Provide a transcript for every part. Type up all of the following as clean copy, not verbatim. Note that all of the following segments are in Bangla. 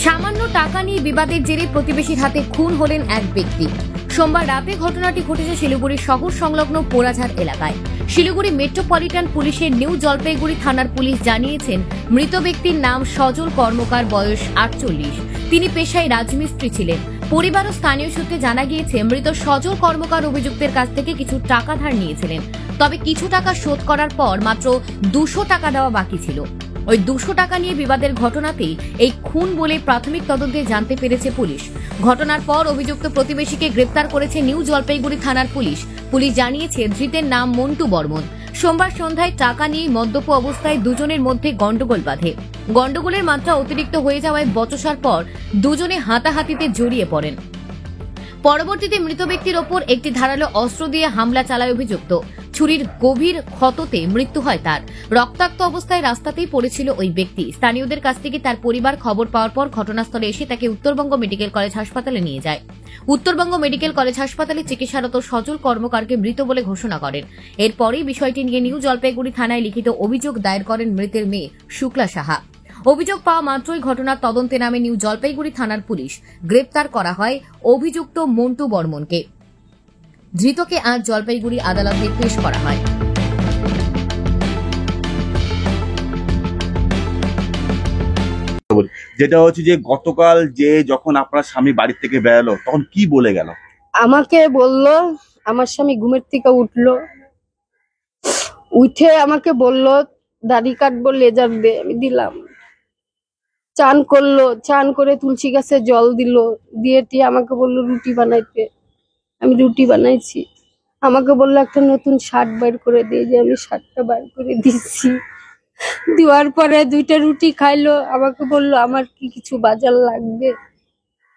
সামান্য টাকা নিয়ে বিবাদের জেরে প্রতিবেশীর হাতে খুন হলেন এক ব্যক্তি। সোমবার রাতে ঘটনাটি ঘটেছে শিলিগুড়ি শহর সংলগ্ন পোড়াঝাড় এলাকায়। শিলিগুড়ি মেট্রোপলিটন পুলিশের নিউ জলপাইগুড়ি থানার পুলিশ জানিয়েছেন, মৃত ব্যক্তির নাম সজল কর্মকার, বয়স 48। তিনি পেশায় রাজমিস্ত্রি ছিলেন। পরিবার ও স্থানীয় সূত্রে জানা গিয়েছে, মৃত সজল কর্মকার অভিযুক্তের কাছ থেকে কিছু টাকা ধার নিয়েছিলেন। তবে কিছু টাকা শোধ করার পর মাত্র 200 টাকা দেওয়া বাকি ছিল। ওই 200 টাকা নিয়ে বিবাদের ঘটনাতেই এই খুন বলে প্রাথমিক তদন্তে জানতে পেরেছে পুলিশ। ঘটনার পর অভিযুক্ত প্রতিবেশীকে গ্রেপ্তার করেছে নিউ জলপাইগুড়ি থানার পুলিশ। পুলিশ জানিয়েছে, ধৃতের নাম মন্টু বর্মন। সোমবার সন্ধ্যায় টাকা নিয়ে মদ্যপ অবস্থায় দুজনের মধ্যে গন্ডগোল বাধে। গন্ডগোলের মাত্রা অতিরিক্ত হয়ে যাওয়ায় বচসার পর দুজনে হাতাহাতিতে জড়িয়ে পড়েন। পরবর্তীতে মৃত ব্যক্তির ওপর একটি ধারালো অস্ত্র দিয়ে হামলা চালায় অভিযুক্ত। ছুরির গভীর ক্ষততে মৃত্যু হয় তার। রক্তাক্ত অবস্থায় রাস্তাতেই পড়েছিল ওই ব্যক্তি। স্থানীয়দের কাছ থেকে তার পরিবার খবর পাওয়ার পর ঘটনাস্থলে এসে তাকে উত্তরবঙ্গ মেডিকেল কলেজ হাসপাতালে নিয়ে যায়। উত্তরবঙ্গ মেডিকেল কলেজ হাসপাতালে চিকিৎসারত সজল কর্মকারকে মৃত বলে ঘোষণা করেন। এরপরই বিষয়টি নিয়ে নিউ জলপাইগুড়ি থানায় লিখিত অভিযোগ দায়ের করেন মৃতের মেয়ে শুক্লা সাহা। অভিযোগ পাওয়া মাত্রই ঘটনার তদন্তে নামে নিউ জলপাইগুড়ি থানার পুলিশ। গ্রেপ্তার করা হয় অভিযুক্ত মন্টু বর্মনকে। ধৃতকে আজ জলপাইগুড়ি আদালতে পেশ করা হয়। যেটা হচ্ছে যে গতকাল যে যখন আপনার স্বামী বাড়ি থেকে বেরোলো তখন কি বলে গেল? আমাকে বললো, আমার স্বামী ঘুমের থেকে উঠলো, উঠে আমাকে বললো দাড়ি কাটবো, লেজার দে। আমি দিলাম। চান করলো, চান করে তুলসী গাছে জল দিল, দিয়ে আমাকে বললো রুটি বানাইতে। আমি রুটি বানাইছি। আমাকে বললো একটা নতুন শার্ট বাইর করে দিয়ে, যে আমি শার্টটা বাইর করে দিচ্ছি। দেওয়ার পরে 2টা রুটি খাইলো। আমাকে বললো আমার কি কিছু বাজার লাগবে।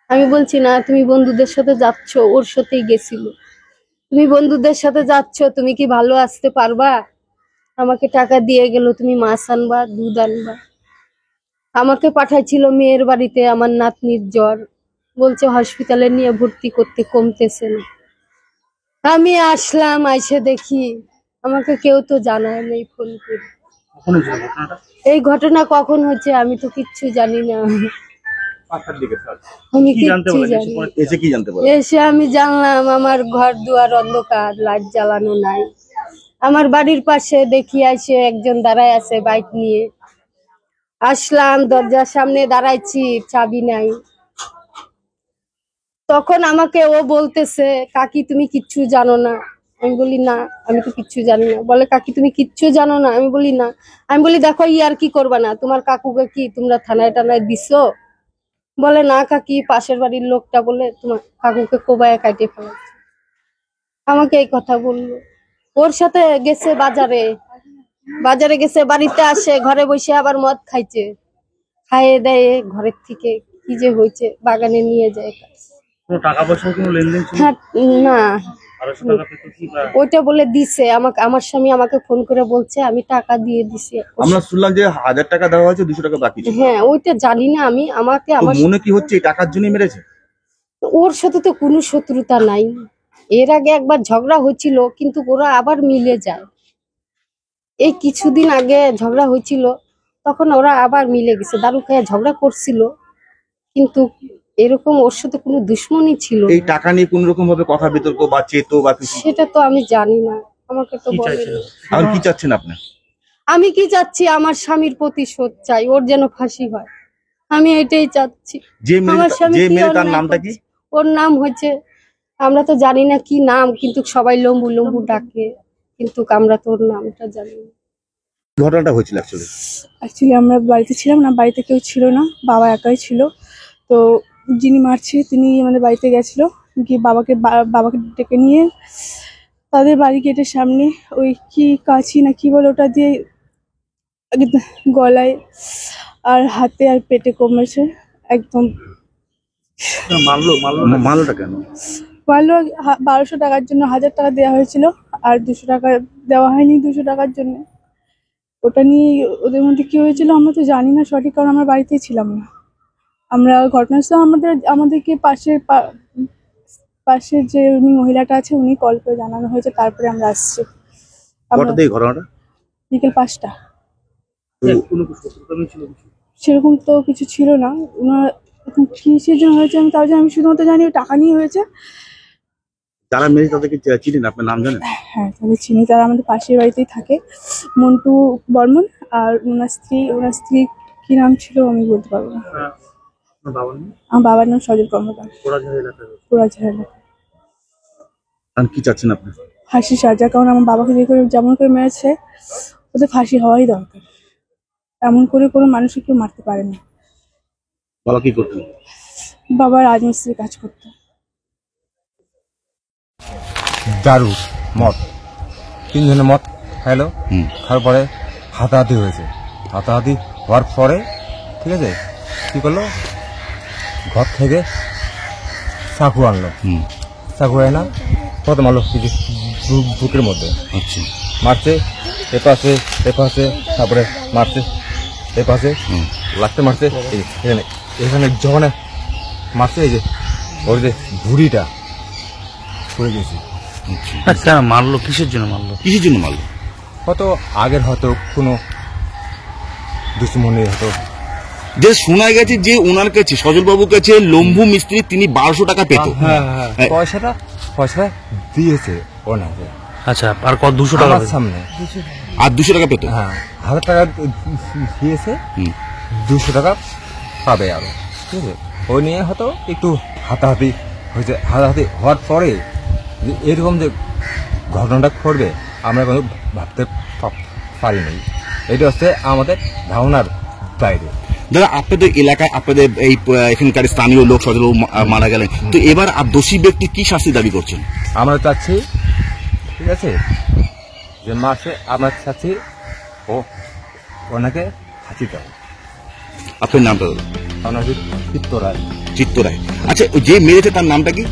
আমি বলছি না, তুমি বন্ধুদের সাথে যাচ্ছ, ওর সাথেই গেছিল। তুমি বন্ধুদের সাথে যাচ্ছ, তুমি কি ভালো আসতে পারবা? আমাকে টাকা দিয়ে গেল, তুমি মাছ আনবা, দুধ আনবা। আমাকে পাঠাইছিল মেয়ের বাড়িতে, আমার নাতনির জ্বর, বলছে হসপিটালে নিয়ে ভর্তি করতে, কমতেছে না। আমি আসলাম, আইসে দেখি আমাকে কেউ তো জানায় নেই ফোন করে। এই ঘটনা কখন হচ্ছে আমি তো কিচ্ছু জানি না। আমি কিচ্ছু জানি না। এসে আমি জানলাম আমার ঘর দুয়ার অন্ধকার, লাইট জ্বালানো নাই। আমার বাড়ির পাশে দেখি আসে একজন দাঁড়ায় আছে বাইক নিয়ে। আসলাম, দরজার সামনে দাঁড়াইছি, চাবি নাই। তখন আমাকে ও বলতেছে, কাকি তুমি কিচ্ছু জানো না। আমি বলি না, আমি তো কিচ্ছু জানি না। বলে কাকি তুমি কিচ্ছু জানো না? আমি বলি না। আমি বলি দেখো আর কি করবা না, তোমার কাকুকে কি তোমরা থানায় টানায় দিছো? বলে না কাকি, পাশের বাড়ির লোকটা বলে তোমার কাকুকে কোবায় কাটে ফেলাচ্ছে। আমাকে এই কথা বললো। ওর সাথে গেছে বাজারে, বাজারে গেছে, বাড়িতে আসে, ঘরে বসে আবার মদ খাইছে। খাইয়ে দেয় ঘরের থেকে কি যে হয়েছে, বাগানে নিয়ে যায়। টাকা পয়সার কোনো লেনদেন ছিল? হ্যাঁ, না, ওইটা বলে দিছে আমাকে। আমার স্বামী আমাকে ফোন করে বলছে আমি টাকা দিয়ে দিছি। আমরা শুনলাম যে 1000 টাকা দেওয়া হয়েছে, 200 টাকা বাকি ছিল। হ্যাঁ, ওইটা জানি না আমি। আমাকে আমার মনে কি হচ্ছে এই টাকার জন্য মেরেছে? ওর সাথে তো কোনো শত্রুতা নাই। এর আগে একবার ঝগড়া হয়েছিল, কিন্তু ওরা আবার মিলে যায়। এই কিছুদিন আগে ঝগড়া হয়েছিল, তখন ওরা আবার মিলে গেছে। দারু খেয়ে ঝগড়া করছিল, কিন্তু এরকম ওর সাথে কোনো দুশ্মনী ছিল। এই টাকা নিয়ে কোন রকম ভাবে কথা বিতর্ক বা চেতো বা কিছু? সেটা তো আমি জানি না, আমাকে তো বলেনি। আর কি চাচ্ছেন আপনি? আমি কি চাচ্ছি, আমার স্বামীর প্রতিশোধ চাই, ওর যেন ফাঁসি হয়। আমি এটাই চাচ্ছি। আমার স্বামী তার নামটা কি? ওর নাম হচ্ছে, আমরা তো জানি না কি নাম, কিন্তু সবাই লম্বু লম্বু ডাকে, কিন্তু আমরা তো ওর নামটা জানি না। ঘটনাটা হয়েছিল অ্যাকচুয়ালি আমরা বাড়িতে ছিলাম না, বাড়িতে কেউ ছিল না, বাবা একাই ছিল। তো যিনি মারছে তিনি আমাদের বাড়িতে গেছিল, গিয়ে বাবাকে ডেকে নিয়ে তাদের বাড়ি গেটের সামনে ওই কি কাঁচি না কি বলে ওটা দিয়ে গলায় আর হাতে আর পেটে কমেছে একদম। মারলোটা কেন? মারলো 1200 টাকার জন্য। 1000 টাকা দেওয়া হয়েছিল, আর 200 টাকা দেওয়া হয়নি 200 টাকার জন্য। ওটা নিয়ে ওদের মধ্যে কি হয়েছিল আমরা তো জানি না সঠিক, কারণ আমরা বাড়িতেই ছিলাম না। আমরা ঘটনাস্থল আমাদেরকে পাশের যে উনি মহিলাটা আছে উনি কল করে জানানো হয়েছে, তারপরে আমরা আসছি। বিকেল 5টা। সেরকম তো কিছু ছিল না। এখন কিসের জন্য হয়েছে আমি তাও জানি, আমি শুধুমাত্র জানি ও টাকা নিয়ে হয়েছে। যারা মেরেছে তাদেরকে চিনেন, আপনার নাম জানেন? হ্যাঁ তাদের চিনি, তারা আমাদের পাশের বাড়িতেই থাকে, মন্টু বর্মন। আর ওনার স্ত্রী কি নাম ছিল আমি বলতে পারবো না। আমার বাবার নাম সজল কর্মকার, পোড়াঝাড় এলাকা। আর কি চাচ্ছেন আপনি? ফাঁসি সাজা, কারণ আমার বাবাকে যে করে যেমন করে মেরেছে ওদের ফাঁসি হওয়াই দরকার। এমন করে কোনো মানুষকে কেউ মারতে পারে না। বাবা কি করতেন? বাবা রাজমিস্ত্রির কাজ করতো। দারু মদ, 3 জনের মদ খাইলো, খাওয়ার পরে হাতাহাতি হয়েছে। হাতাহাতি হওয়ার পরে ঠিক আছে কি করলো, ঘর থেকে চাকু আনলো। চাকু আনা প্রথম আনলো বুকের মধ্যে মারছে, এপাশে তারপরে মারছে এপাশে, লাস্টে মারছে এখানে এখানে যখন মারছে এই যে ওর যে ভুড়িটা পড়ে গেছে। কেন মারলো, কিসের জন্য মারলো? হয়তো আগের হয়তো কোনো দুশ্মনী হয়তো। যে শোনা গেছে যে ওনার কাছে সজল বাবুর কাছে লম্বু মিস্ত্রি তিনি 1200 টাকা পেত। পয়সাটা দিয়েছে ওনাকে। আচ্ছা, আর কত 200 টাকা আমার সামনে আর 200 টাকা পেত। হ্যাঁ 1000 টাকা দিয়েছে, 200 টাকা পাবে আরো, ঠিক আছে। ওই নিয়ে হয়তো একটু হাতাহাতি হয়েছে। হাতাহাতি হওয়ার পরে যে এরকম যে ঘটনাটা ঘটবে আমরা কোনো ভাবতে পারিনি। এটা হচ্ছে আমাদের ধারণার বাইরে। দাদা, আপনাদের এলাকায় আপনাদের এই এখানকার স্থানীয় লোক সজল বাবু মারা গেলেন, তো এবার দোষী ব্যক্তি কি শাস্তি দাবি করছেন? আমরা চাচ্ছি ঠিক আছে যে মাসে আমরা চাচ্ছি ওনাকে ফাঁসি দেওয়া। আপনার নামটা দাদা? ওনাকে চিত্ত রায়। চিত্ত রায়। আচ্ছা, যে মেরেছে তার নামটা কি?